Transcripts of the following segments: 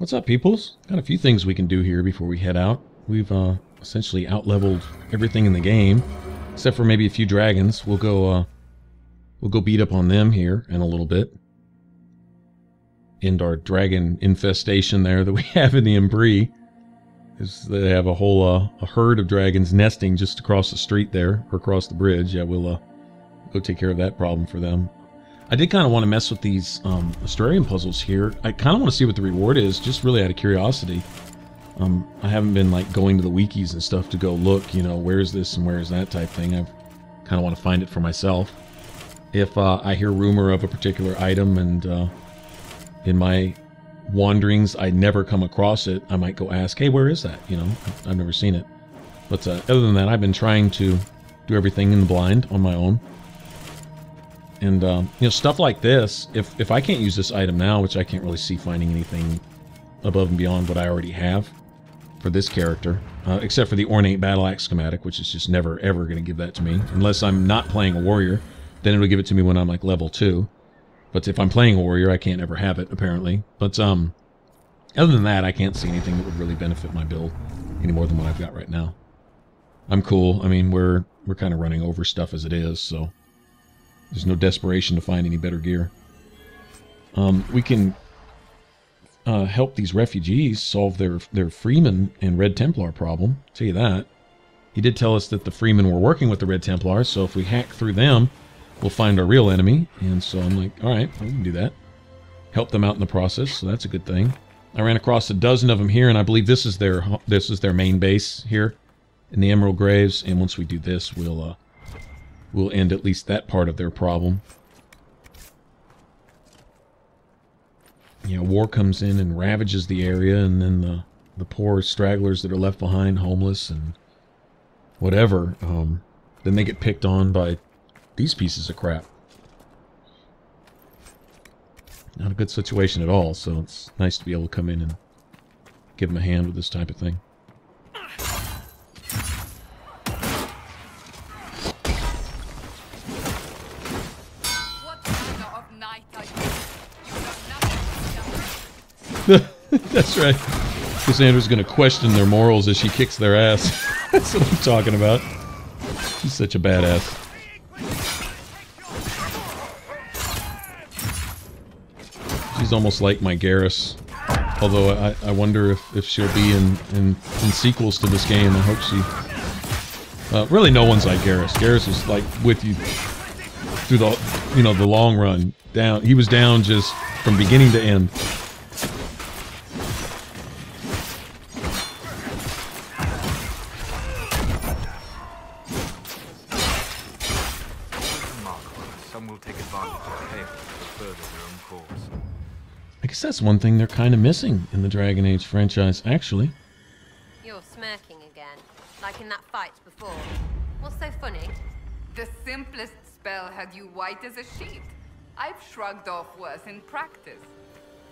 What's up, peoples? Got a few things we can do here before we head out. We've essentially out-leveled everything in the game, except for maybe a few dragons. We'll go beat up on them here in a little bit. End our dragon infestation there that we have in the Emprise. They have a whole a herd of dragons nesting just across the street there, or across the bridge. Yeah, we'll go take care of that problem for them. I did kind of want to mess with these Astrarian puzzles here. I kind of want to see what the reward is, just really out of curiosity. I haven't been like going to the wikis and stuff to go look, you know, where's this and where's that type thing. I kind of want to find it for myself. If I hear rumor of a particular item and in my wanderings I never come across it, I might go ask, hey, where is that? You know, I've never seen it. But other than that, I've been trying to do everything in the blind on my own. And, you know, stuff like this, if I can't use this item now, which I can't really see finding anything above and beyond what I already have for this character, except for the Ornate Battle Axe schematic, which is just never, ever going to give that to me. Unless I'm not playing a warrior, then it'll give it to me when I'm, like, level 2. But if I'm playing a warrior, I can't ever have it, apparently. But, other than that, I can't see anything that would really benefit my build any more than what I've got right now. I'm cool. I mean, we're kind of running over stuff as it is, so there's no desperation to find any better gear. We can help these refugees solve their Freeman and Red Templar problem. I'll tell you that. He did tell us that the Freemen were working with the Red Templars, so if we hack through them, we'll find our real enemy. And so I'm like, all right, we can do that. Help them out in the process, so that's a good thing. I ran across a dozen of them here, and I believe this is their main base here in the Emerald Graves. And once we do this, we'll end at least that part of their problem. You know, war comes in and ravages the area, and then the poor stragglers that are left behind, homeless and whatever, then they get picked on by these pieces of crap. Not a good situation at all, so it's nice to be able to come in and give them a hand with this type of thing. That's right. Cassandra's going to question their morals as she kicks their ass. That's what I'm talking about. She's such a badass. She's almost like my Garrus. Although I wonder if she'll be in sequels to this game. I hope she... really no one's like Garrus. Garrus is like with you through the, you know, the long run. Down. He was down just from beginning to end. I guess that's one thing they're kind of missing in the Dragon Age franchise, actually. You're smirking again, like in that fight before. What's so funny? The simplest spell had you white as a sheet. I've shrugged off worse in practice.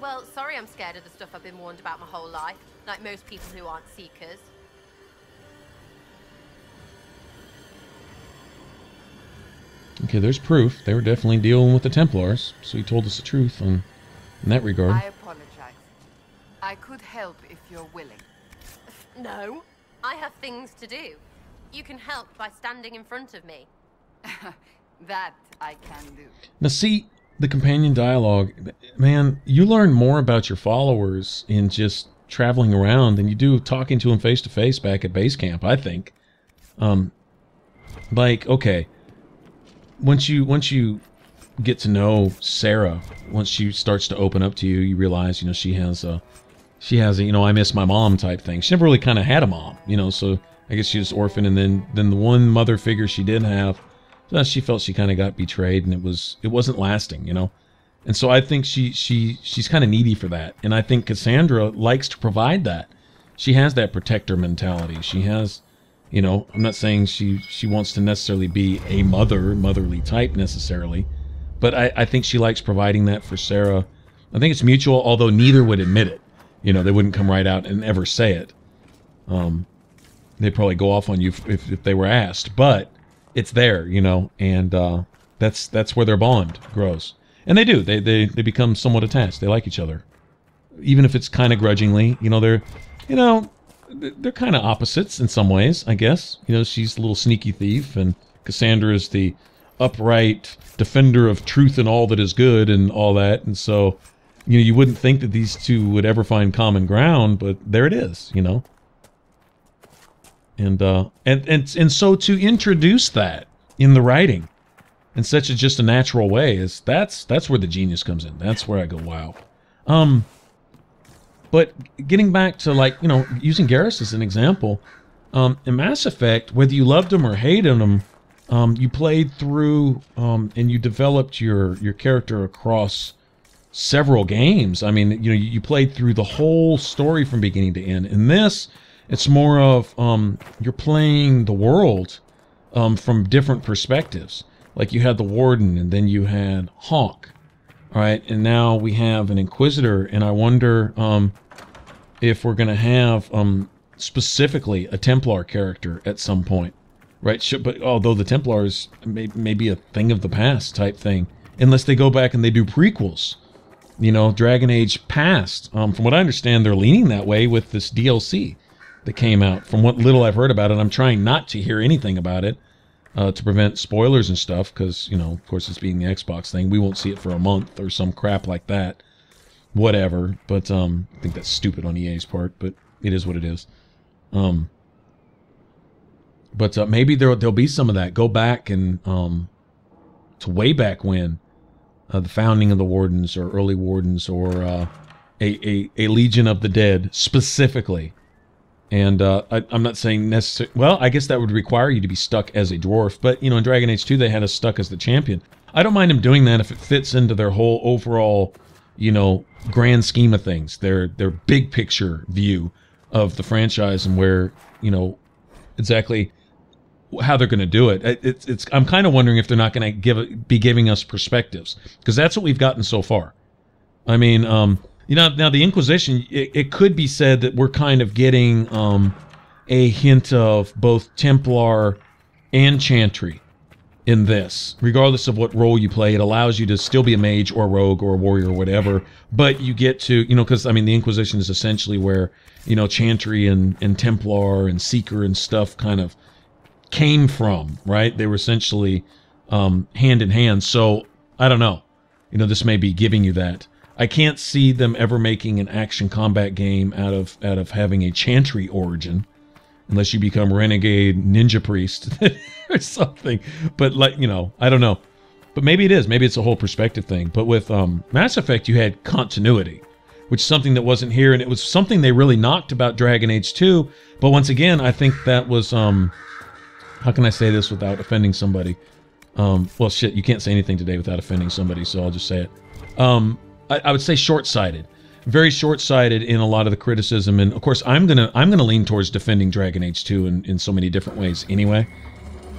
Well, sorry I'm scared of the stuff I've been warned about my whole life, like most people who aren't seekers. Okay, there's proof. They were definitely dealing with the Templars, so he told us the truth in that regard. I apologize. I could help if you're willing. No, I have things to do. You can help by standing in front of me. That I can do. Now see, the companion dialogue, man, you learn more about your followers in just traveling around than you do talking to them face to face back at base camp, I think. Like, okay, once you get to know Sarah, once she starts to open up to you, you realize, you know, she has a, you know, I miss my mom type thing. She never really kind of had a mom, you know, so I guess she was orphaned, and then the one mother figure she did have, she felt she kind of got betrayed, and it wasn't lasting, you know. And so I think she's kind of needy for that, and I think Cassandra likes to provide that. She has that protector mentality. She has, you know, I'm not saying she wants to necessarily be a motherly type necessarily, but I think she likes providing that for Sarah. I think it's mutual, although neither would admit it. You know, they wouldn't come right out and ever say it. They'd probably go off on you if they were asked, but it's there, you know, and that's where their bond grows. And they do. They become somewhat attached. They like each other. even if it's kind of grudgingly. You know, they're kind of opposites in some ways, I guess. You know, she's a little sneaky thief, and Cassandra is the upright defender of truth and all that is good and all that. And so, you know, you wouldn't think that these two would ever find common ground, but there it is, you know. And so to introduce that in the writing in such just a natural way is that's where the genius comes in. That's where I go, wow. But getting back to, like, you know, using Garrus as an example, in Mass Effect, whether you loved him or hated him, you played through and you developed your character across several games. I mean, you know, you played through the whole story from beginning to end. In this, it's more of you're playing the world from different perspectives. Like you had the Warden, and then you had Hawk. All right, and now we have an Inquisitor, and I wonder if we're going to have specifically a Templar character at some point, right? But although the Templars may be a thing of the past type thing, unless they go back and they do prequels, you know, Dragon Age past. From what I understand, they're leaning that way with this DLC that came out. From what little I've heard about it, I'm trying not to hear anything about it to prevent spoilers and stuff, because, you know, of course, it's being the Xbox thing. We won't see it for a month or some crap like that. Whatever. But I think that's stupid on EA's part, but it is what it is. But maybe there'll be some of that. Go back and to way back when, the founding of the Wardens or early Wardens, or a Legion of the Dead specifically. And I'm not saying necessarily... Well, I guess that would require you to be stuck as a dwarf. But, you know, in Dragon Age 2, they had us stuck as the champion. I don't mind them doing that if it fits into their whole overall, you know, grand scheme of things. Their big picture view of the franchise and where, you know, exactly how they're going to do it. I'm kind of wondering if they're not going to be giving us perspectives. Because that's what we've gotten so far. I mean... you know, now the Inquisition, it could be said that we're kind of getting a hint of both Templar and Chantry in this. Regardless of what role you play, it allows you to still be a mage or a rogue or a warrior or whatever, but you get to, you know, because, I mean, the Inquisition is essentially where, you know, Chantry and Templar and Seeker and stuff kind of came from, right? They were essentially hand in hand. So, I don't know. You know, this may be giving you that. I can't see them ever making an action combat game out of having a Chantry origin, unless you become Renegade Ninja Priest or something. But, like, you know, I don't know. But maybe it is. Maybe it's a whole perspective thing. But with Mass Effect, you had continuity, which is something that wasn't here, and it was something they really knocked about Dragon Age 2. But once again, I think that was how can I say this without offending somebody? Well, shit, you can't say anything today without offending somebody, so I'll just say it. I would say short-sighted, very short-sighted in a lot of the criticism, and of course I'm gonna lean towards defending Dragon Age 2 in so many different ways anyway,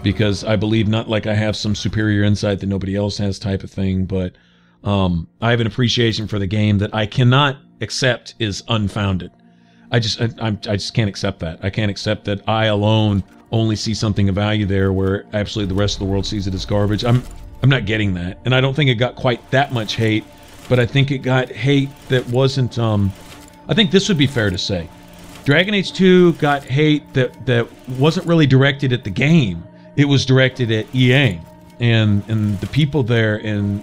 because I believe, not like I have some superior insight that nobody else has type of thing, but I have an appreciation for the game that I cannot accept is unfounded. I just can't accept that. I can't accept that I alone only see something of value there where absolutely the rest of the world sees it as garbage. I'm not getting that, and I don't think it got quite that much hate. But I think it got hate that wasn't, I think this would be fair to say. Dragon Age 2 got hate that wasn't really directed at the game. It was directed at EA and the people there, and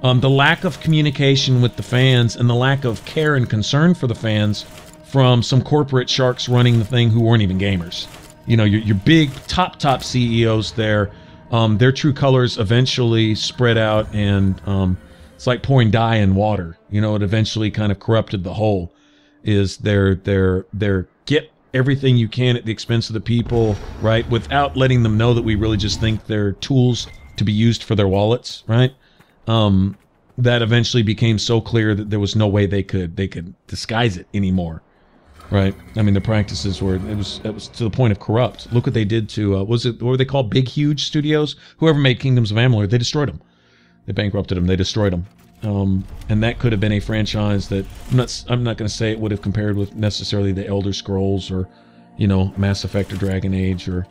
the lack of communication with the fans and the lack of care and concern for the fans from some corporate sharks running the thing who weren't even gamers. You know, your big top CEOs there, their true colors eventually spread out, and it's like pouring dye in water. You know, it eventually kind of corrupted the whole. Is their get everything you can at the expense of the people, right? Without letting them know that we really just think they're tools to be used for their wallets, right? That eventually became so clear that there was no way they could disguise it anymore, right? I mean, the practices were it was to the point of corrupt. Look what they did to what were they called? Big Huge Studios? Whoever made Kingdoms of Amalur, they destroyed them. They bankrupted them. They destroyed them. And that could have been a franchise that I'm not going to say it would have compared with necessarily the Elder Scrolls or, you know, Mass Effect or Dragon Age or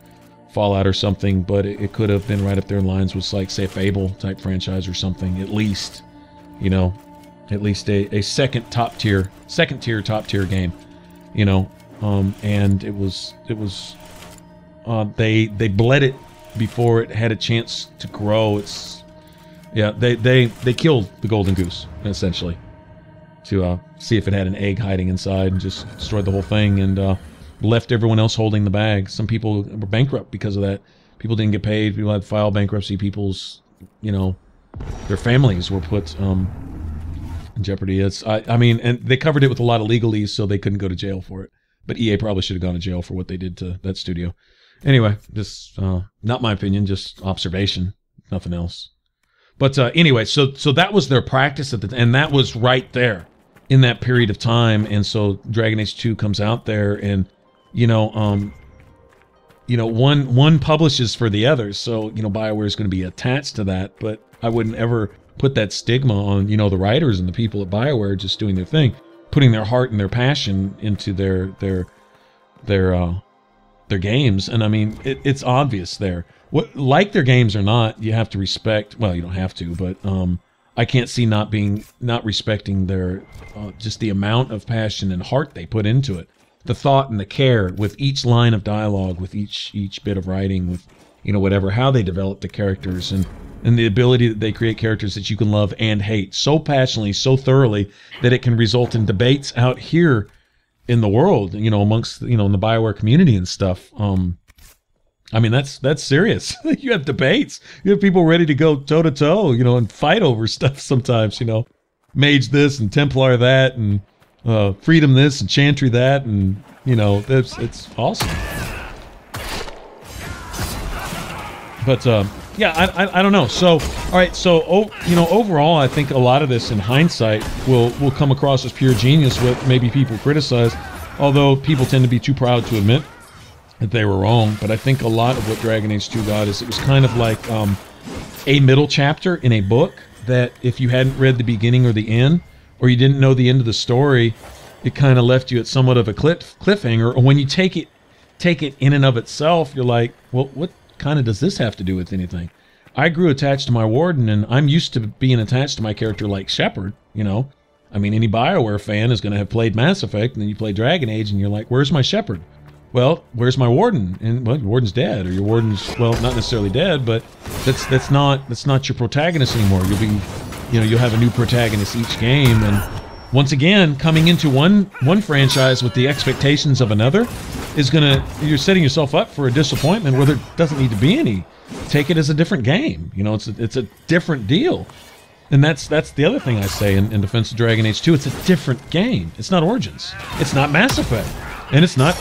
Fallout or something, but it could have been right up there in lines with, like, say, a Fable type franchise or something, at least, you know. at least a second tier top tier game, you know. And it was they bled it before it had a chance to grow. They killed the golden goose essentially to see if it had an egg hiding inside, and just destroyed the whole thing, and left everyone else holding the bag. Some people were bankrupt because of that. People didn't get paid. People had to file bankruptcy. People's, you know, their families were put in jeopardy. I mean, and they covered it with a lot of legalese, so they couldn't go to jail for it. But EA probably should have gone to jail for what they did to that studio. Anyway, just not my opinion, just observation, nothing else. But anyway, so that was their practice and that was right there in that period of time. And so Dragon Age 2 comes out there, and one publishes for the other, so BioWare is going to be attached to that. But I wouldn't ever put that stigma on the writers and the people at BioWare just doing their thing, putting their heart and their passion into their games. And I mean, it's obvious there. Like their games or not, you have to respect. Well, you don't have to, but I can't see not respecting their just the amount of passion and heart they put into it, the thought and the care with each line of dialogue, with each bit of writing, with whatever, how they develop the characters, and the ability that they create characters that you can love and hate so passionately, so thoroughly, that it can result in debates out here in the world, amongst in the BioWare community and stuff. I mean, that's serious. You have debates. You have people ready to go toe to toe, and fight over stuff sometimes, Mage this and Templar that, and Freedom this and Chantry that, and it's awesome. But yeah, I don't know. So all right, so overall, I think a lot of this in hindsight will come across as pure genius, what maybe people criticize, although people tend to be too proud to admit that they were wrong. But I think a lot of what Dragon Age 2 got is it was kind of like a middle chapter in a book that if you hadn't read the beginning or the end, or you didn't know the end of the story, it kind of left you at somewhat of a cliffhanger. Or when you take it in and of itself, you're like, well, what kind of does this have to do with anything? I grew attached to my Warden, and I'm used to being attached to my character like Shepard, I mean, any BioWare fan is going to have played Mass Effect, and then you play Dragon Age, and you're like, where's my Shepard? Well, where's my Warden? And well, your Warden's dead, or your Warden's, well, not necessarily dead, but that's not your protagonist anymore. You'll be, you'll have a new protagonist each game, and once again, coming into one franchise with the expectations of another you're setting yourself up for a disappointment where there doesn't need to be any. Take it as a different game. It's a different deal. And that's the other thing I say in defense of Dragon Age 2. It's a different game. It's not Origins. It's not Mass Effect. And it's not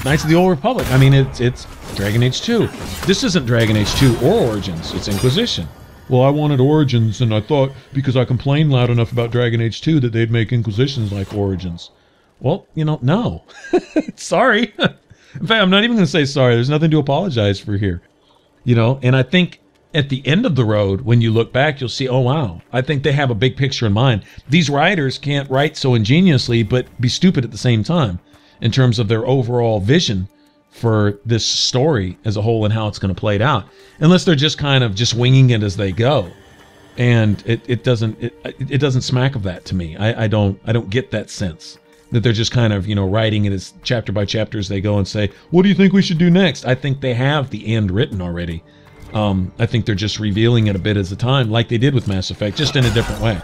Knights of the Old Republic. I mean, it's Dragon Age 2. This isn't Dragon Age 2 or Origins. It's Inquisition. Well, I wanted Origins, and I thought because I complained loud enough about Dragon Age 2 that they'd make Inquisitions like Origins. Well, no. Sorry. In fact, I'm not even going to say sorry. There's nothing to apologize for here. And I think at the end of the road, when you look back, you'll see, oh, wow, I think they have a big picture in mind. These writers can't write so ingeniously, but be stupid at the same time in terms of their overall vision for this story as a whole and how it's going to play it out. Unless they're just kind of just winging it as they go. And it doesn't smack of that to me. I don't get that sense that they're just kind of, writing it as chapter by chapter as they go and say, what do you think we should do next? I think they have the end written already. I think they're just revealing it a bit as a time, like they did with Mass Effect, just in a different way.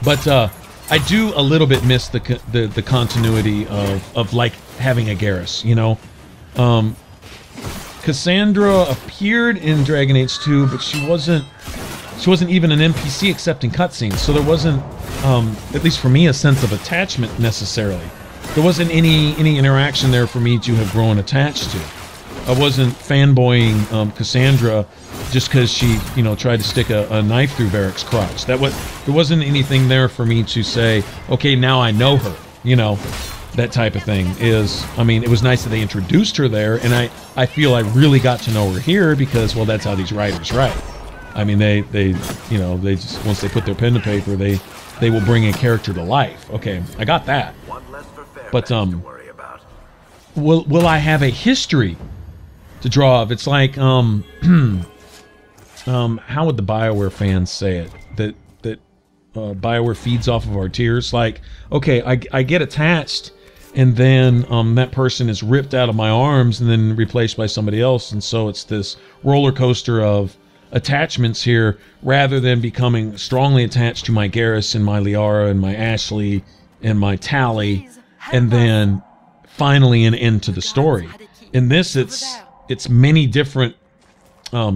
But I do a little bit miss the continuity of like having a Garrus, Cassandra appeared in Dragon Age 2, but she wasn't even an NPC except in cutscenes, so there wasn't, at least for me, a sense of attachment necessarily. There wasn't any interaction there for me to have grown attached to. I wasn't fanboying Cassandra just because she, tried to stick a knife through Varric's crotch. There wasn't anything there for me to say, okay, now I know her, that type of thing. It was nice that they introduced her there, and I feel I really got to know her here because, well, that's how these writers write. I mean, they just, once they put their pen to paper, they will bring a character to life. Okay, I got that. But will I have a history to draw of? It's like how would the BioWare fans say it? That BioWare feeds off of our tears. Like, okay, I get attached, and then that person is ripped out of my arms and then replaced by somebody else, and so it's this roller coaster of attachments here, rather than becoming strongly attached to my Garrus and my Liara and my Ashley and my Tally, and then finally an end to the story. In this, it's many different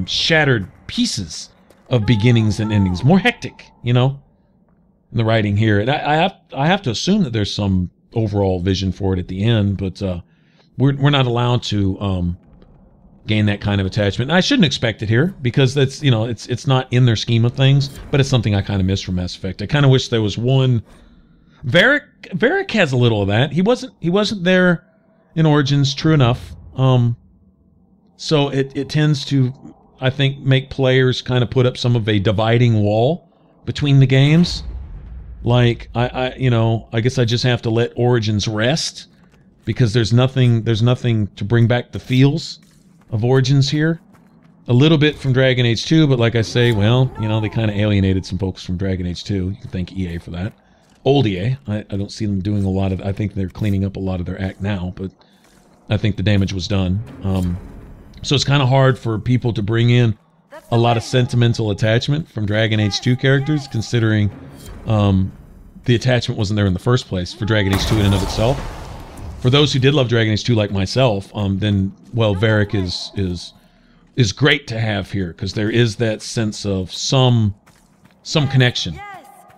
shattered pieces of beginnings and endings, more hectic, you know, in the writing here. And I have to assume that there's some overall vision for it at the end, but we're not allowed to gain that kind of attachment. And I shouldn't expect it here, because that's, you know, it's not in their scheme of things, but it's something I kind of miss from Mass Effect. I kind of wish there was one. Varric has a little of that. He wasn't there in Origins, true enough. So it tends to, I think, make players kind of put up some of a dividing wall between the games. Like, I guess I just have to let Origins rest, because there's nothing to bring back the feels of Origins here. A little bit from Dragon Age 2, but like I say, well, you know, they kind of alienated some folks from Dragon Age 2. You can thank EA for that. Old EA. I don't see them doing a lot of... I think they're cleaning up a lot of their act now, but I think the damage was done. So it's kind of hard for people to bring in a lot of sentimental attachment from Dragon Age 2 characters, considering the attachment wasn't there in the first place for Dragon Age 2 in and of itself. For those who did love Dragon Age 2 like myself, then, well, Varric is great to have here, because there is that sense of some connection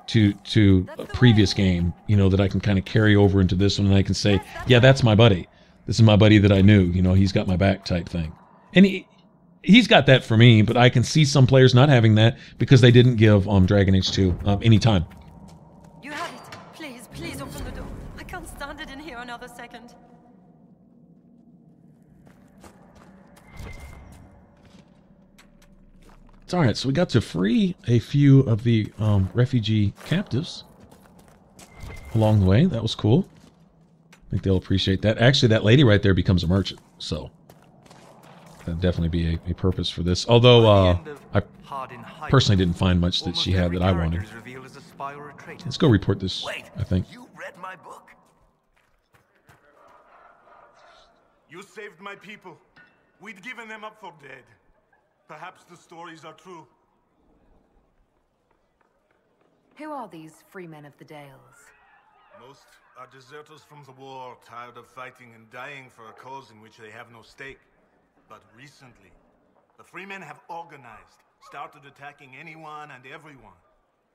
to a previous game, you know, that I can kind of carry over into this one, and I can say, yeah, that's my buddy. This is my buddy that I knew, you know, he's got my back type thing. And he's got that for me, but I can see some players not having that because they didn't give Dragon Age 2 any time. You have it. Please open the door. I can't stand it in here another second. It's all right, so we got to free a few of the refugee captives along the way. That was cool. I think they'll appreciate that. Actually, that lady right there becomes a merchant, so that'd definitely be a purpose for this. Although I personally didn't find much that she had that I wanted. Let's go report this, I think. You read my book? You saved my people. We'd given them up for dead. Perhaps the stories are true. Who are these free men of the Dales? Most are deserters from the war, tired of fighting and dying for a cause in which they have no stake. But recently, the free men have organized, started attacking anyone and everyone.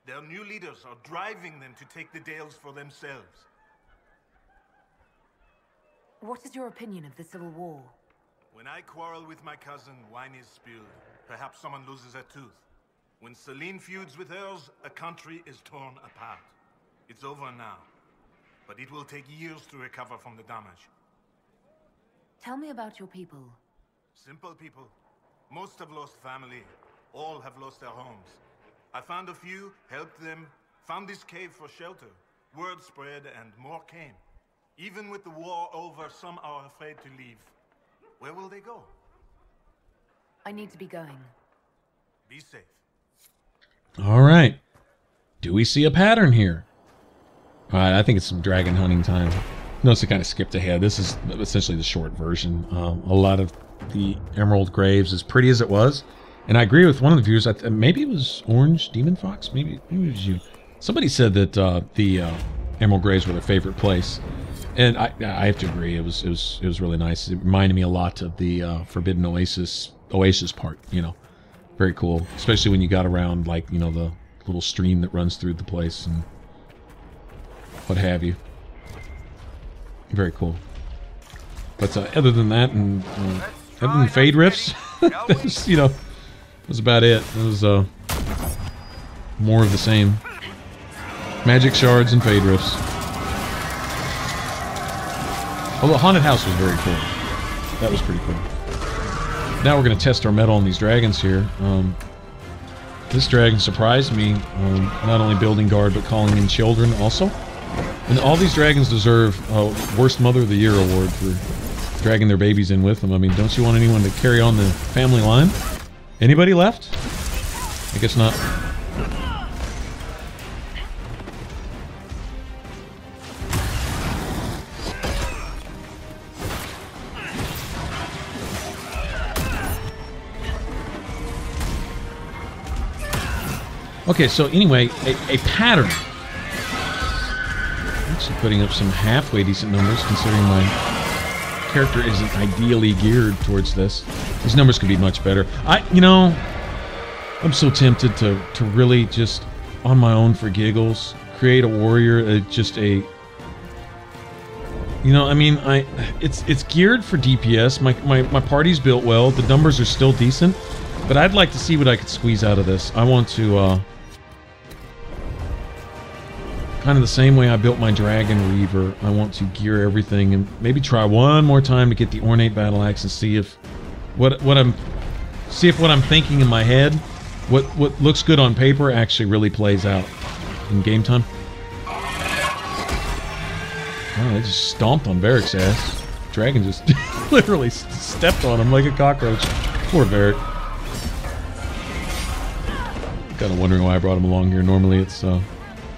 Their new leaders are driving them to take the Dales for themselves. What is your opinion of the Civil War? When I quarrel with my cousin, wine is spilled. Perhaps someone loses a tooth. When Celine feuds with hers, a country is torn apart. It's over now. But it will take years to recover from the damage. Tell me about your people. Simple people. Most have lost family. All have lost their homes. I found a few, helped them, found this cave for shelter. Word spread and more came. Even with the war over, some are afraid to leave. Where will they go? I need to be going. Be safe. All right. Do we see a pattern here? All right, I think it's some dragon hunting time. Notice I kind of skipped ahead. This is essentially the short version. A lot of the Emerald Graves, as pretty as it was, and I agree with one of the viewers. Maybe it was Orange Demon Fox. Maybe it was you. Somebody said that the Emerald Graves were their favorite place. And I have to agree. It was really nice. It reminded me a lot of the Forbidden Oasis part. You know, very cool. Especially when you got around, like, you know, the little stream that runs through the place and what have you. Very cool. But other than that, and other than Fade Rifts, that was, you know, was about it. It was more of the same. Magic shards and Fade Rifts. Although Haunted House was very cool. That was pretty cool. Now we're going to test our metal on these dragons here. This dragon surprised me, not only building guard, but calling in children also. And all these dragons deserve a Worst Mother of the Year award for dragging their babies in with them. I mean, don't you want anyone to carry on the family line? Anybody left? I guess not. Okay, so anyway, a pattern. I'm actually putting up some halfway decent numbers considering my character isn't ideally geared towards this. These numbers could be much better. You know, I'm so tempted to really just, on my own for giggles, create a warrior, just a... You know, I mean, it's geared for DPS. My party's built well. The numbers are still decent. But I'd like to see what I could squeeze out of this. I want to, kind of the same way I built my Dragon Reaver, I want to gear everything and maybe try one more time to get the Ornate Battle Axe and see if what I'm thinking in my head, what looks good on paper actually really plays out in game time. Oh, they just stomped on Varric's ass. Dragon just literally stepped on him like a cockroach. Poor Varric. Kind of wondering why I brought him along here. Normally it's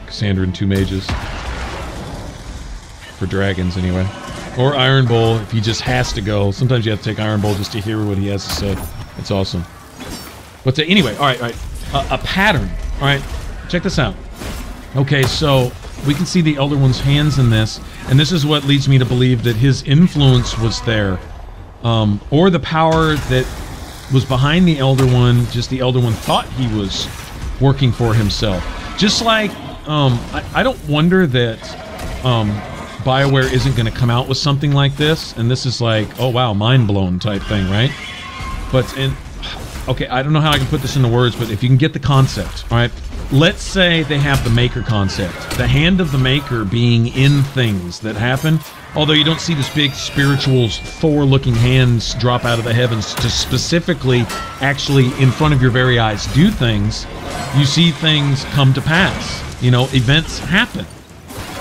Cassandra and 2 mages. For dragons, anyway. Or Iron Bull, if he just has to go. Sometimes you have to take Iron Bull just to hear what he has to say. It's awesome. But anyway, alright. A pattern. Alright, check this out. Okay, so we can see the Elder One's hands in this, and this is what leads me to believe that his influence was there. Or the power that was behind the Elder One, just the Elder One thought he was working for himself. Just like, I don't wonder that BioWare isn't going to come out with something like this, and this is like, oh wow, mind blown type thing, right? But, okay, I don't know how I can put this into words, but if you can get the concept, alright? Let's say they have the Maker concept. The hand of the Maker being in things that happen. Although you don't see this big spiritual Thor-looking hands drop out of the heavens to specifically, actually, in front of your very eyes, do things. You see things come to pass. You know, events happen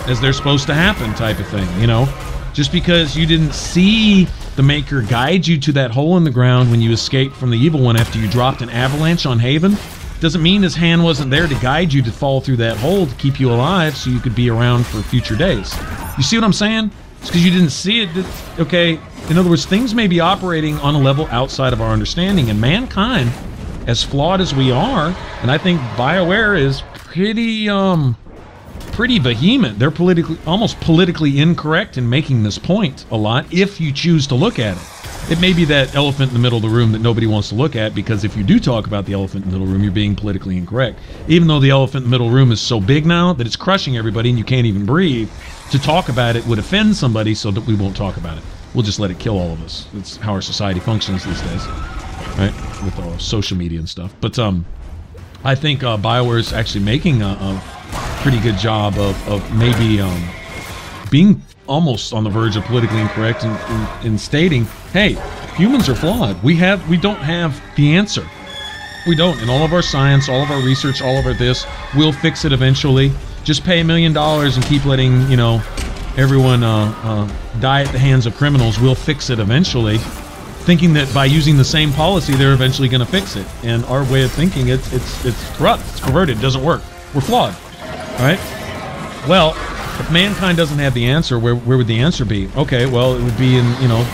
as they're supposed to happen type of thing, you know? Just because you didn't see the Maker guide you to that hole in the ground when you escaped from the Evil One after you dropped an avalanche on Haven, doesn't mean his hand wasn't there to guide you to fall through that hole to keep you alive so you could be around for future days. You see what I'm saying? It's because you didn't see it. Okay, in other words, things may be operating on a level outside of our understanding, and mankind, as flawed as we are, and I think BioWare is pretty vehement. They're almost politically incorrect in making this point a lot, if you choose to look at it. It may be that elephant in the middle of the room that nobody wants to look at, because if you do talk about the elephant in the middle room, you're being politically incorrect. Even though the elephant in the middle room is so big now that it's crushing everybody and you can't even breathe, to talk about it would offend somebody, so that we won't talk about it. We'll just let it kill all of us. That's how our society functions these days, right? With all social media and stuff. But I think BioWare is actually making a pretty good job of maybe being almost on the verge of politically incorrect in stating, hey, humans are flawed. We don't have the answer. We don't. In all of our science, all of our research, all of our this, we'll fix it eventually. Just pay $1 million and keep letting, you know, everyone die at the hands of criminals. We'll fix it eventually, thinking that by using the same policy, they're eventually going to fix it. And our way of thinking, it's corrupt, it's perverted, it doesn't work. We're flawed. All right? Well, if mankind doesn't have the answer, where would the answer be? Okay, well, it would be in, you know,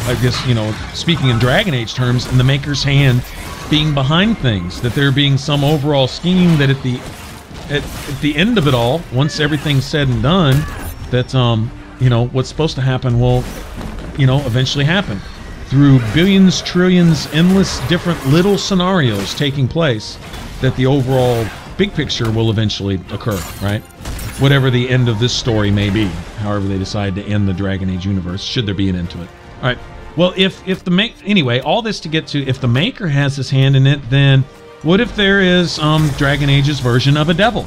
I guess, you know, speaking in Dragon Age terms, in the Maker's hand being behind things, that there being some overall scheme that at the end of it all, once everything's said and done, that, you know, what's supposed to happen will, you know, eventually happen. Through billions, trillions, endless different little scenarios taking place, that the overall big picture will eventually occur, right? Whatever the end of this story may be, however they decide to end the Dragon Age universe, should there be an end to it. All right. Well, anyway, all this to get to, if the Maker has his hand in it, then what if there is Dragon Age's version of a devil?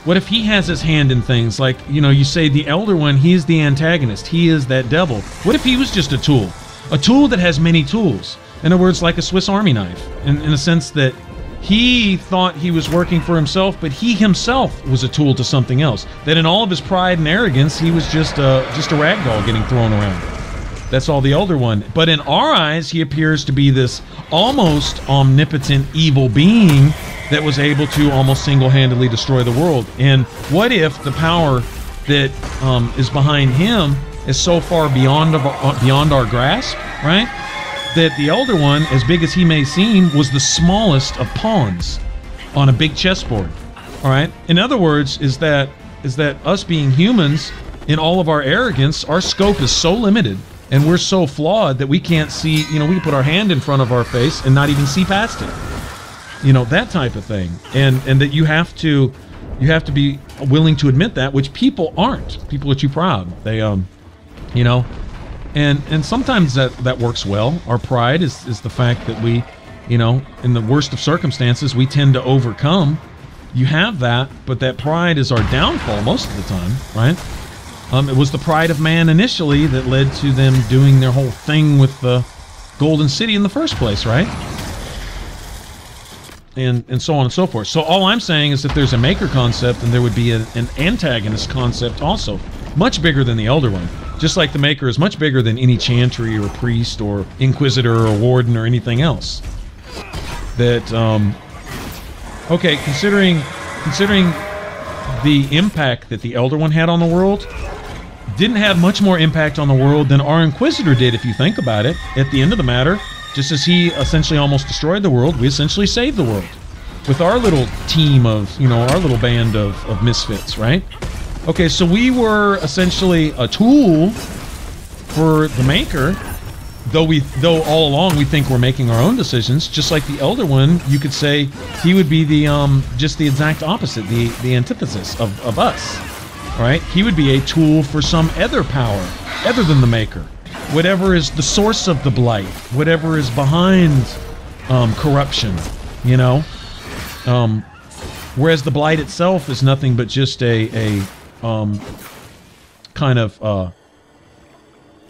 What if he has his hand in things like, you know, you say the Elder One, he is the antagonist, he is that devil. What if he was just a tool? A tool that has many tools. In other words, like a Swiss Army knife, in a sense that he thought he was working for himself, but he himself was a tool to something else. That in all of his pride and arrogance, he was just a ragdoll getting thrown around. That's all the Elder One. But in our eyes, he appears to be this almost omnipotent evil being that was able to almost single-handedly destroy the world. And what if the power that is behind him is so far beyond our grasp, right? That the Elder One, as big as he may seem, was the smallest of pawns. on a big chessboard. All right. In other words, is that us being humans, in all of our arrogance, our scope is so limited and we're so flawed that we can't see. You know, we can put our hand in front of our face and not even see past it. You know, that type of thing, and that you have to be willing to admit that, which people aren't. People are too proud. They you know, and sometimes that works well. Our pride is the fact that we, you know, in the worst of circumstances, we tend to overcome. You have that, but that pride is our downfall most of the time, right? It was the pride of man initially that led to them doing their whole thing with the Golden City in the first place, right? And so on and so forth. So all I'm saying is that there's a maker concept, and there would be an antagonist concept also, much bigger than the Elder One. Just like the maker is much bigger than any chantry or priest or inquisitor or warden or anything else. That okay, considering the impact that the Elder One had on the world, didn't have much more impact on the world than our Inquisitor did, if you think about it. At the end of the matter, just as he essentially almost destroyed the world, we essentially saved the world. With our little team of, you know, our little band of misfits, right? Okay, so we were essentially a tool for the Maker, though all along we think we're making our own decisions. Just like the Elder One, you could say he would be the just the exact opposite, the antithesis of us, right? He would be a tool for some other power other than the Maker. Whatever is the source of the blight, whatever is behind corruption, you know. Whereas the blight itself is nothing but just a kind of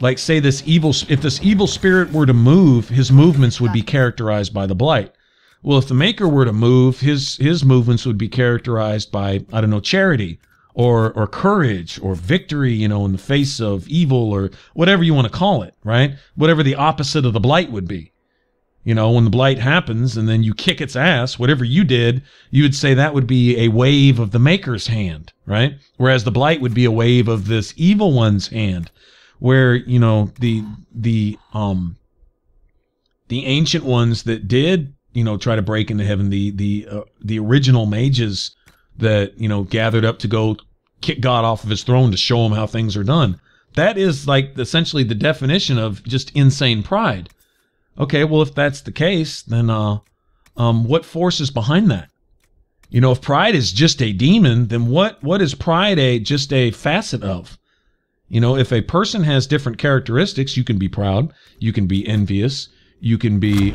like, say this evil, if this evil spirit were to move, his movements would be characterized by the blight. Well, if the Maker were to move, his movements would be characterized by, I don't know, charity or courage or victory, you know, in the face of evil, or whatever you want to call it, right? Whatever the opposite of the blight would be. You know, when the blight happens and then you kick its ass, whatever you did, you would say that would be a wave of the Maker's hand, right? Whereas the blight would be a wave of this evil one's hand, where, you know, the ancient ones that did, you know, try to break into heaven, the original mages that, you know, gathered up to go kick God off of his throne to show him how things are done. That is like essentially the definition of just insane pride. Okay, well, if that's the case, then what force is behind that? You know, if pride is just a demon, then what is pride just a facet of? You know, if a person has different characteristics, you can be proud, you can be envious, you can be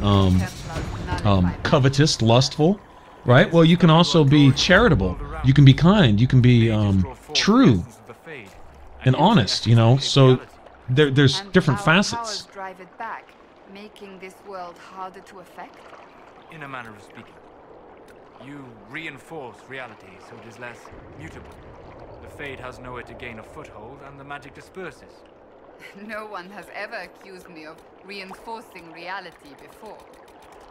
covetous, lustful, right? Well, you can also be charitable, you can be kind, you can be true and honest, you know, so there's different facets. Drive it back, making this world harder to affect? In a manner of speaking. You reinforce reality so it is less mutable. The Fade has nowhere to gain a foothold, and the magic disperses. No one has ever accused me of reinforcing reality before.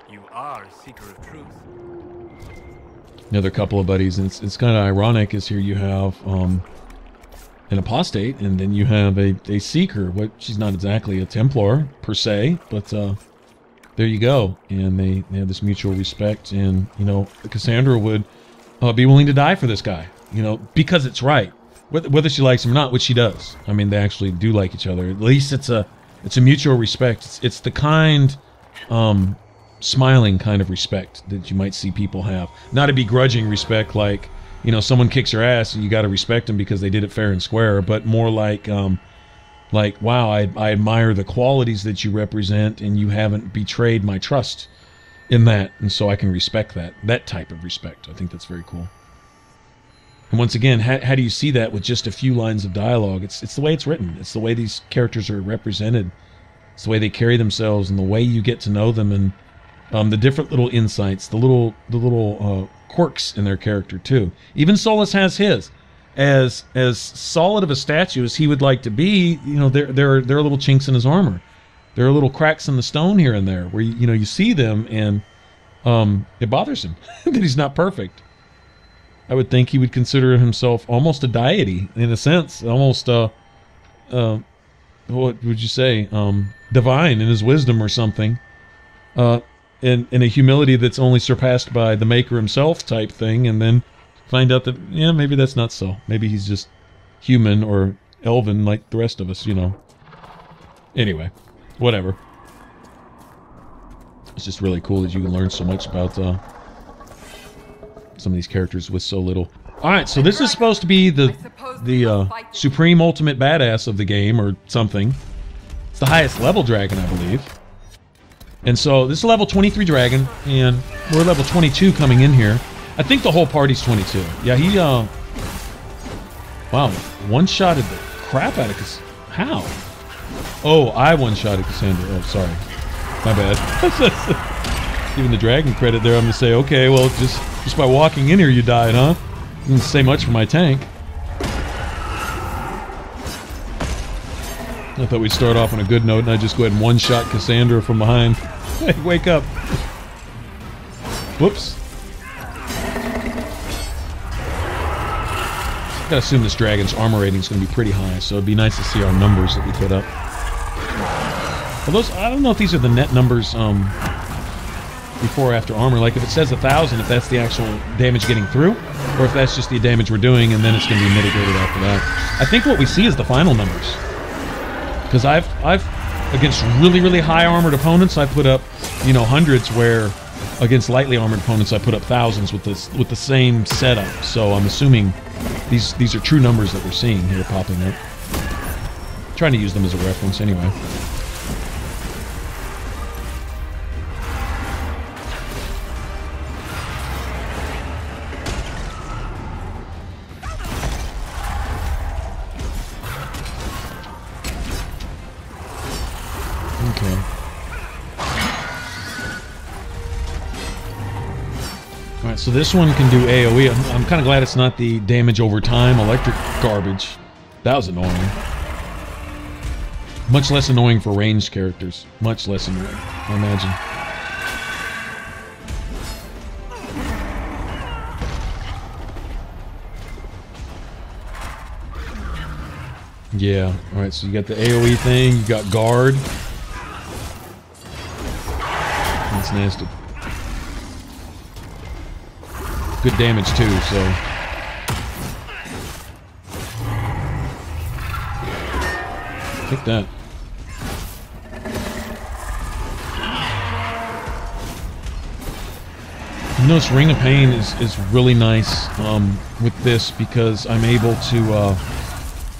You are a seeker of truth. Another couple of buddies, and it's kind of ironic, is here you have an apostate, and then you have a seeker. She's not exactly a Templar, per se, but there you go. And they have this mutual respect, and, you know, Cassandra would be willing to die for this guy, you know, because it's right. Whether she likes him or not, which she does. I mean, they actually do like each other. At least it's a mutual respect. It's the kind, smiling kind of respect that you might see people have. Not a begrudging respect, like, you know, someone kicks your ass and you got to respect them because they did it fair and square, but more like, wow, I admire the qualities that you represent, and you haven't betrayed my trust in that, and so I can respect that type of respect. I think that's very cool. And once again, how do you see that with just a few lines of dialogue? It's the way it's written. It's the way these characters are represented. It's the way they carry themselves, and the way you get to know them, and the different little insights, the little quirks in their character too. Even Solus has his. As solid of a statue as he would like to be, you know, there are little chinks in his armor. There are little cracks in the stone here and there where you see them, and it bothers him that he's not perfect. I would think he would consider himself almost a deity in a sense, almost what would you say, divine in his wisdom or something. in a humility that's only surpassed by the Maker himself type thing, and then find out that, yeah, maybe that's not so. Maybe he's just human or elven like the rest of us, you know. Anyway, whatever. It's just really cool that you can learn so much about some of these characters with so little. Alright, so this is supposed to be the supreme ultimate badass of the game, or something. It's the highest level dragon, I believe. And so, this is level 23 dragon, and we're level 22 coming in here. I think the whole party's 22. Yeah, he, wow, one-shotted the crap out of how? Oh, I one-shotted Cassandra. Oh, sorry. My bad. Giving the dragon credit there, I'm gonna say, okay, well, just by walking in here you died, huh? Didn't say much for my tank. I thought we'd start off on a good note, and I'd just go ahead and one-shot Cassandra from behind. Hey, wake up. Whoops. Gotta assume this dragon's armor rating is gonna be pretty high, so it'd be nice to see our numbers that we put up. Well, those, I don't know if these are the net numbers before or after armor. Like if it says 1,000, if that's the actual damage getting through, or if that's just the damage we're doing and then it's going to be mitigated after that. I think what we see is the final numbers. Because I've against really high armored opponents, I put up, you know, hundreds, where against lightly armored opponents I put up thousands with the same setup. So I'm assuming these are true numbers that we're seeing here popping up. I'm trying to use them as a reference anyway. So this one can do AoE. I'm kind of glad it's not the damage over time electric garbage. That was annoying. Much less annoying for ranged characters. Much less annoying, I imagine. Yeah, alright, so you got the AoE thing, you got guard. That's nasty. Good damage too, so. Take that. You notice Ring of Pain is really nice with this, because I'm able to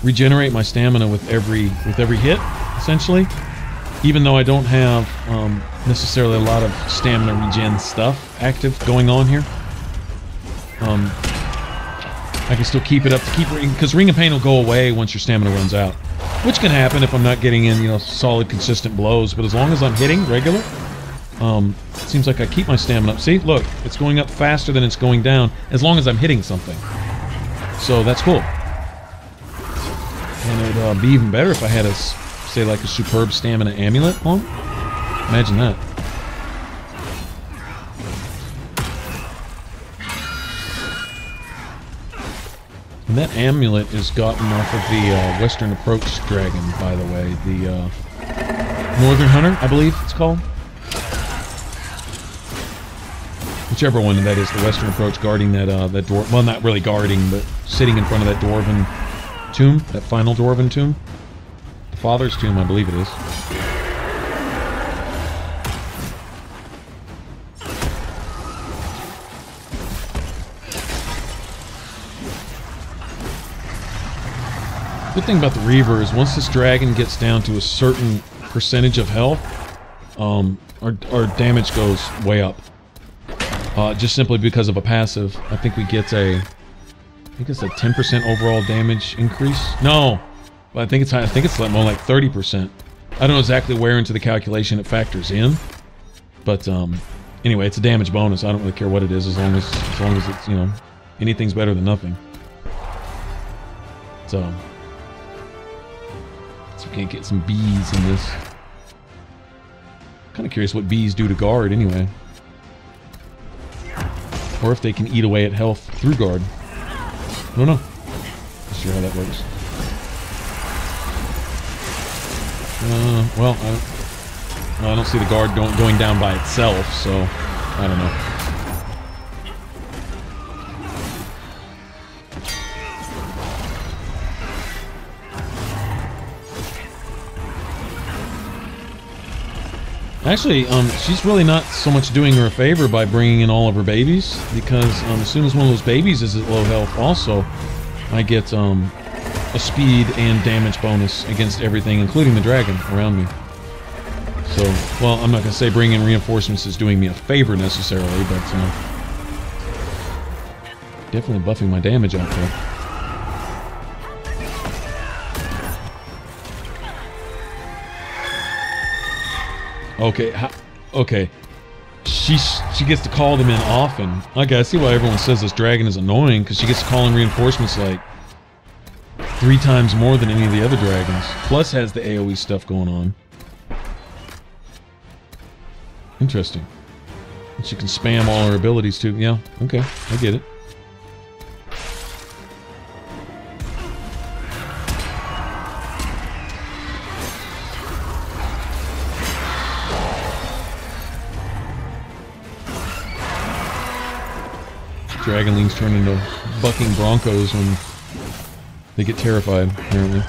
regenerate my stamina with every hit, essentially. Even though I don't have necessarily a lot of stamina regen stuff active going on here. I can still keep it up to keep, because Ring of Pain will go away once your stamina runs out, which can happen if I'm not getting in, you know, solid, consistent blows. But as long as I'm hitting regular, it seems like I keep my stamina up. See, look, it's going up faster than it's going down as long as I'm hitting something. So that's cool. And it'd be even better if I had a, say, like a superb stamina amulet on. Imagine that. And that amulet is gotten off of the Western Approach Dragon, by the way. The Northern Hunter, I believe it's called. Whichever one that is, the Western Approach guarding that that dwarf. Well, not really guarding, but sitting in front of that dwarven tomb, that final dwarven tomb. The Father's tomb, I believe it is. Good thing about the Reaver is once this dragon gets down to a certain percentage of health, our damage goes way up. Just simply because of a passive. I think we get I think it's a 10% overall damage increase. No, I think it's high. I think it's more like 30%. I don't know exactly where into the calculation it factors in, but anyway, it's a damage bonus. I don't really care what it is as long as it's, you know, anything's better than nothing. So we can't get some bees in this. Kind of curious what bees do to guard anyway. Or if they can eat away at health through guard. I don't know. Not sure how that works. Well, Well, I don't see the guard going down by itself, so I don't know. Actually, she's really not so much doing her a favor by bringing in all of her babies, because as soon as one of those babies is at low health, also, I get a speed and damage bonus against everything, including the dragon around me. So, well, I'm not going to say bringing in reinforcements is doing me a favor necessarily, but definitely buffing my damage output. Okay, okay. She gets to call them in often. Okay, I see why everyone says this dragon is annoying, because she gets to call in reinforcements like 3 times more than any of the other dragons. Plus has the AoE stuff going on. Interesting. And she can spam all her abilities too. Yeah, okay, I get it. Dragonlings turn into bucking broncos when they get terrified, apparently.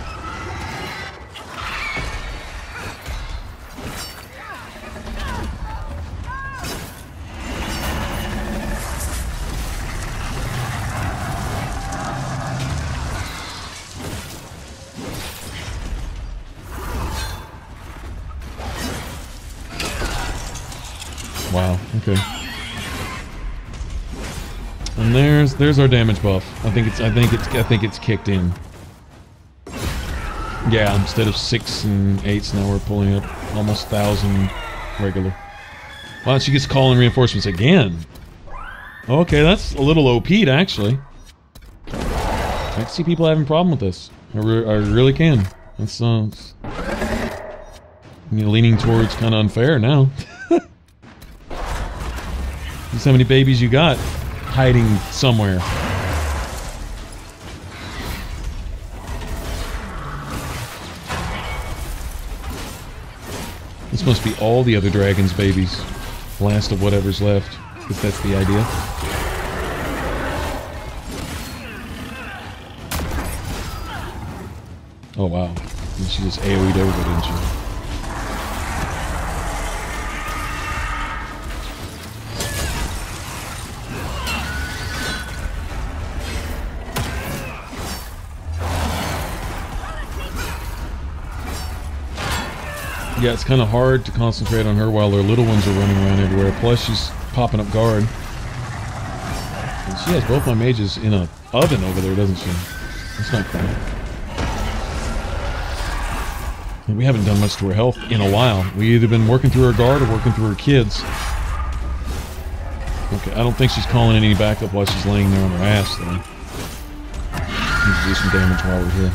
Wow, okay. And there's our damage buff. I think it's kicked in. Yeah, instead of 6 and 8s, now we're pulling up almost 1,000 regular. Wow, she gets calling reinforcements again. Okay, that's a little OP'd actually. I can see people having a problem with this. I really can. That's leaning towards kind of unfair now. See how many babies you got hiding somewhere. This must be all the other dragons' babies. Last of whatever's left, if that's the idea. Oh wow. And she just AoE'd over, didn't she? Yeah, it's kind of hard to concentrate on her while their little ones are running around everywhere. Plus, she's popping up guard. And she has both my mages in an oven over there, doesn't she? That's not cool. And we haven't done much to her health in a while. We've either been working through her guard or working through her kids. Okay, I don't think she's calling any backup while she's laying there on her ass, though. Need to do some damage while we're here.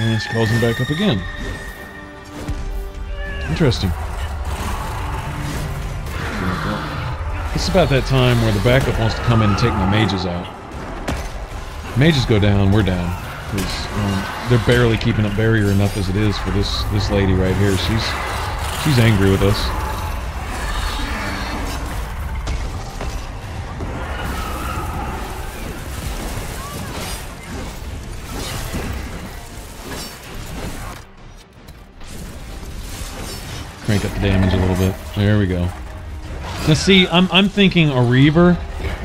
And she calls him back up again. Interesting. It's about that time where the backup wants to come in and take my mages out. Mages go down, we're down. Because they're barely keeping up barrier enough as it is for this lady right here. She's angry with us. Crank up the damage a little bit. There we go. Now see, I'm thinking a Reaver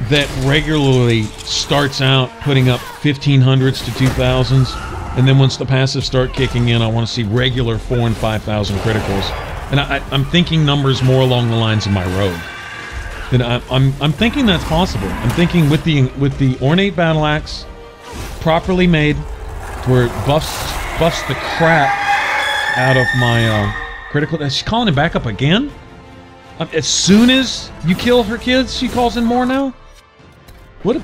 that regularly starts out putting up 1500s to 2000s, and then once the passives start kicking in, I want to see regular 4,000 and 5,000 criticals. And I'm thinking numbers more along the lines of my rogue. And I'm thinking that's possible. I'm thinking with the ornate battle axe properly made, where it buffs the crap out of my critical. She's calling it back up again. As soon as you kill her kids, she calls in more now? What a...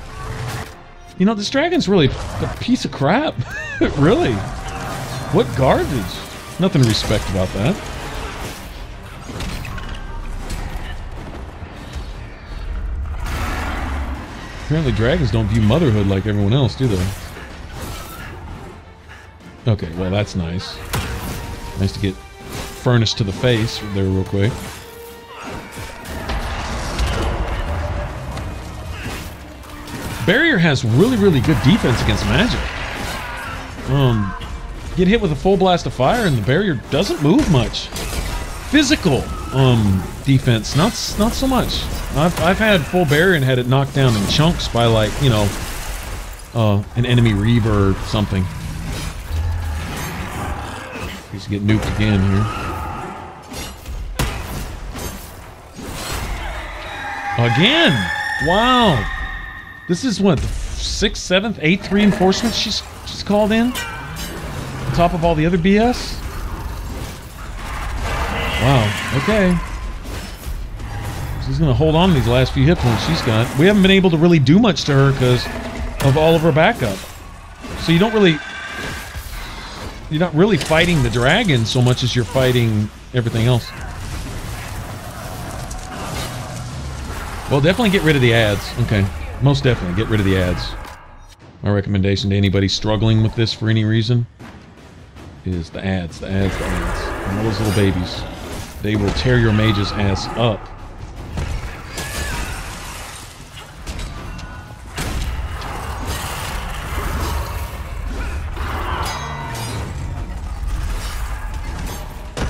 You know, this dragon's really a piece of crap. Really. What garbage. Nothing to respect about that. Apparently dragons don't view motherhood like everyone else, do they? Okay, well that's nice. Nice to get furnace to the face there real quick. Barrier has really, really good defense against magic. Get hit with a full blast of fire and the barrier doesn't move much. Physical defense, not so much. I've had full barrier and had it knocked down in chunks by, like, you know, an enemy Reaver or something. He's getting nuked again here. Again! Wow! This is what, the 6th, 7th, 8th reinforcement she's called in? On top of all the other BS? Wow, okay. She's gonna hold on to these last few hit points she's got. We haven't been able to really do much to her because of all of her backup. So you're not really fighting the dragon so much as you're fighting everything else. Well, definitely get rid of the ads. Okay, most definitely get rid of the ads. My recommendation to anybody struggling with this for any reason is the ads, the ads, the ads. And all those little babies. They will tear your mage's ass up.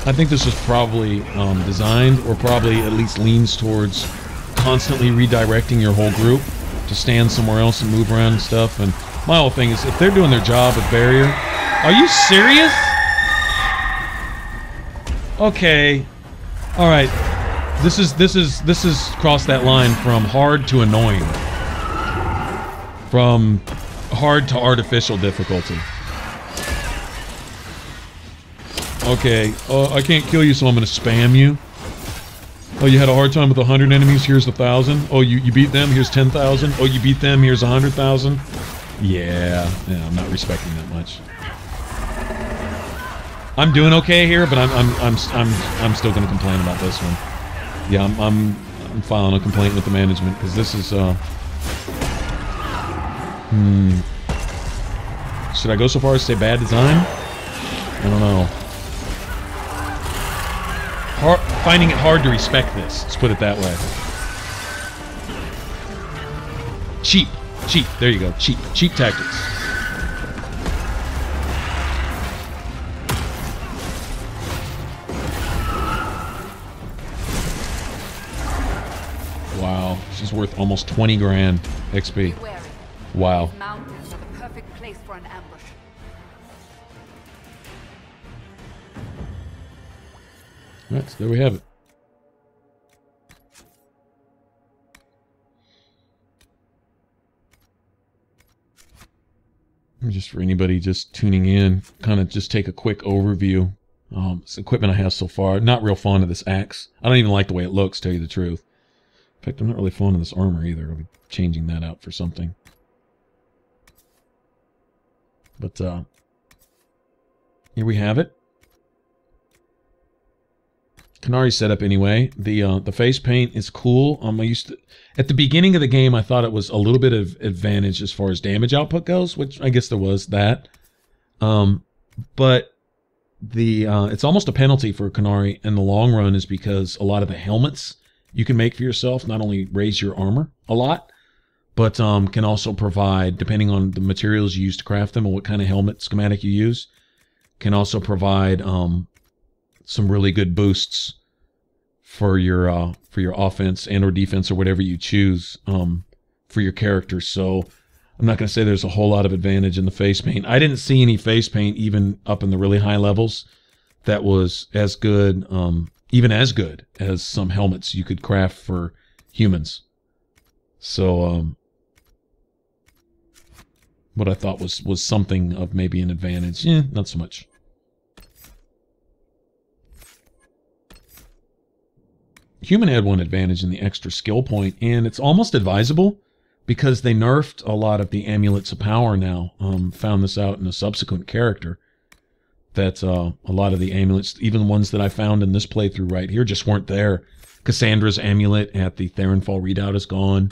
I think this was probably designed, or probably at least leans towards constantly redirecting your whole group to stand somewhere else and move around and stuff. And my whole thing is, if they're doing their job with barrier, are you serious? Okay, all right. This is crossed that line from hard to annoying, from hard to artificial difficulty. Okay, I can't kill you, so I'm gonna spam you. Oh, you had a hard time with 100 enemies, here's 1,000. Oh, you beat them, here's 10,000. Oh, you beat them, here's 100,000. Yeah, I'm not respecting that much. I'm doing okay here, but I'm still gonna complain about this one. Yeah, I'm filing a complaint with the management because this is should I go so far as to say bad design? I don't know. Finding it hard to respect this. Let's put it that way. Cheap. There you go. Cheap tactics. Wow, she's worth almost 20 grand XP. Wow. These mountains are the perfect place for an ambush. Right, so there we have it. Just for anybody just tuning in, kind of just take a quick overview. This equipment I have so far. Not real fond of this axe. I don't even like the way it looks, to tell you the truth. In fact, I'm not really fond of this armor either. I'll be changing that out for something. But here we have it. Qunari setup anyway. The face paint is cool. I used to, at the beginning of the game, I thought it was a little bit of advantage as far as damage output goes, which I guess there was that. But it's almost a penalty for Qunari in the long run, is because a lot of the helmets you can make for yourself not only raise your armor a lot, but can also provide, depending on the materials you use to craft them and what kind of helmet schematic you use, can also provide some really good boosts for your offense and or defense or whatever you choose for your character. So I'm not going to say there's a whole lot of advantage in the face paint. I didn't see any face paint even up in the really high levels that was as good, even as good as some helmets you could craft for humans. So what I thought was something of maybe an advantage. Not so much. Human had one advantage in the extra skill point, and it's almost advisable because they nerfed a lot of the amulets of power now. Found this out in a subsequent character, that a lot of the amulets, even the ones that I found in this playthrough right here, just weren't there. Cassandra's amulet at the Theronfall readout is gone.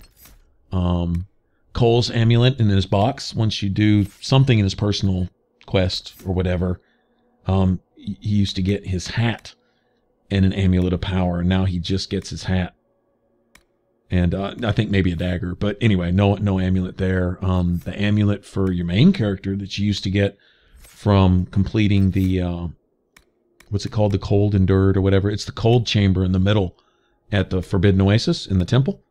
Cole's amulet in his box, once you do something in his personal quest or whatever, he used to get his hat and an amulet of power, and now he just gets his hat. And I think maybe a dagger. But anyway, no amulet there. The amulet for your main character that you used to get from completing the, what's it called? The Cold Endured or whatever. It's the cold chamber in the middle at the Forbidden Oasis in the temple.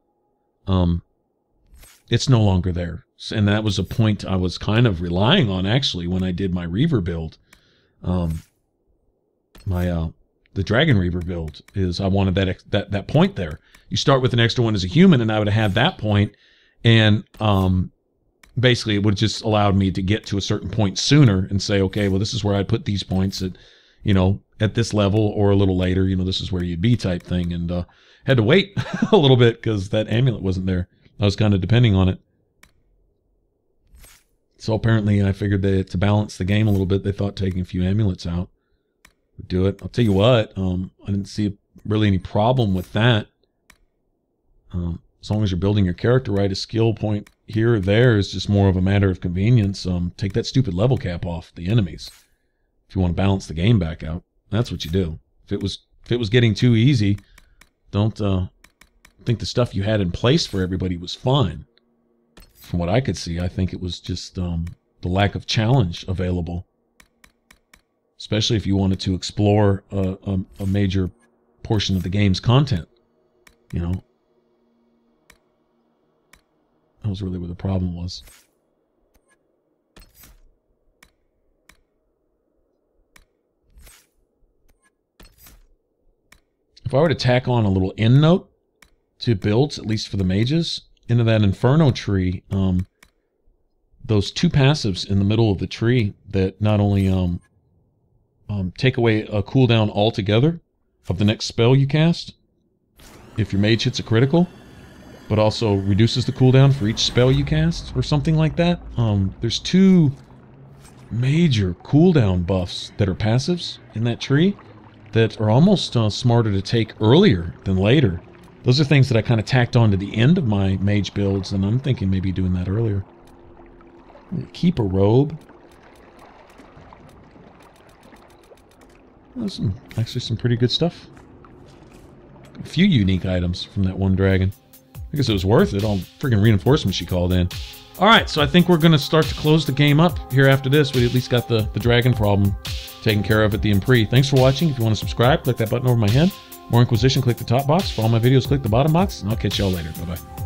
It's no longer there. And that was a point I was kind of relying on, actually, when I did my Reaver build. The Dragon Reaver build is I wanted that point there. You start with an extra one as a human, and I would have had that point, and basically it would have just allowed me to get to a certain point sooner and say, okay, well, this is where I'd put these points at, you know, at this level or a little later, you know, this is where you'd be type thing, and had to wait a little bit because that amulet wasn't there. I was kind of depending on it. So apparently I figured that to balance the game a little bit, they thought taking a few amulets out would do it. I'll tell you what, I didn't see really any problem with that. As long as you're building your character right, a skill point here or there is just more of a matter of convenience. Take that stupid level cap off the enemies. If you want to balance the game back out, that's what you do. If it was getting too easy, don't think the stuff you had in place for everybody was fine. From what I could see, I think it was just the lack of challenge available. Especially if you wanted to explore a major portion of the game's content. You know, that was really where the problem was. If I were to tack on a little end note to builds, at least for the mages, into that Inferno tree, those two passives in the middle of the tree that not only take away a cooldown altogether of the next spell you cast, if your mage hits a critical, but also reduces the cooldown for each spell you cast, or something like that. There's two major cooldown buffs that are passives in that tree that are almost smarter to take earlier than later. Those are things that I kind of tacked on to the end of my mage builds, and I'm thinking maybe doing that earlier. Keep a robe. That's actually some pretty good stuff. A few unique items from that one dragon. I guess it was worth it, all friggin' reinforcements she called in. Alright, so I think we're going to start to close the game up here after this. We at least got the dragon problem taken care of at the Emprise. Thanks for watching. If you want to subscribe, click that button over my head. More Inquisition, click the top box. For all my videos, click the bottom box. And I'll catch y'all later. Bye-bye.